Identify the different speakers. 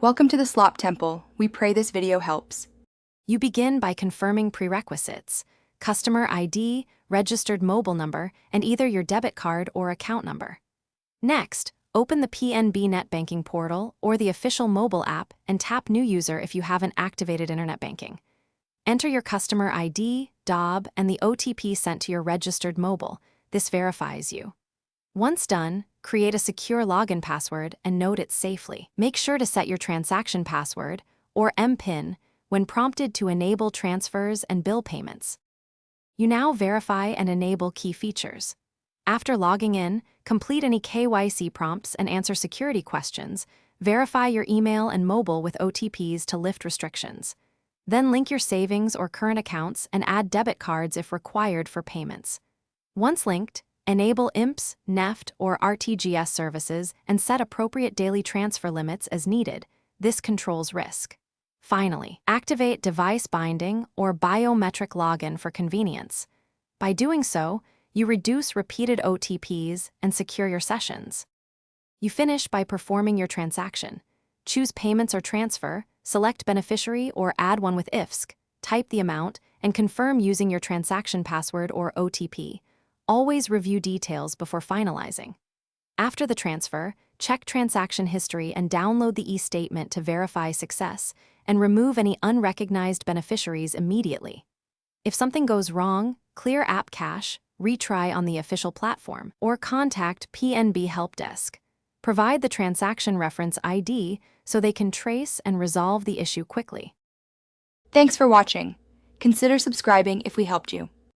Speaker 1: Welcome to the Slop Temple. We pray this video helps.
Speaker 2: You begin by confirming prerequisites: customer ID, registered mobile number, and either your debit card or account number. Next, open the PNB Net Banking portal or the official mobile app and tap New User if you haven't activated internet banking. Enter your customer ID, DOB, and the OTP sent to your registered mobile. This verifies you. Once done, create a secure login password and note it safely. Make sure to set your transaction password, or MPIN, when prompted to enable transfers and bill payments. You now verify and enable key features. After logging in, complete any KYC prompts and answer security questions. Verify your email and mobile with OTPs to lift restrictions. Then link your savings or current accounts and add debit cards if required for payments. Once linked, enable IMPS, NEFT, or RTGS services and set appropriate daily transfer limits as needed. This controls risk. Finally, activate device binding or biometric login for convenience. By doing so, you reduce repeated OTPs and secure your sessions. You finish by performing your transaction. Choose payments or transfer, select beneficiary or add one with IFSC, type the amount, and confirm using your transaction password or OTP. Always review details before finalizing. After the transfer, check transaction history and download the e-statement to verify success, and remove any unrecognized beneficiaries immediately. If something goes wrong, clear app cache, retry on the official platform, or contact PNB Help Desk. Provide the transaction reference ID so they can trace and resolve the issue quickly.
Speaker 1: Thanks for watching. Consider subscribing if we helped you.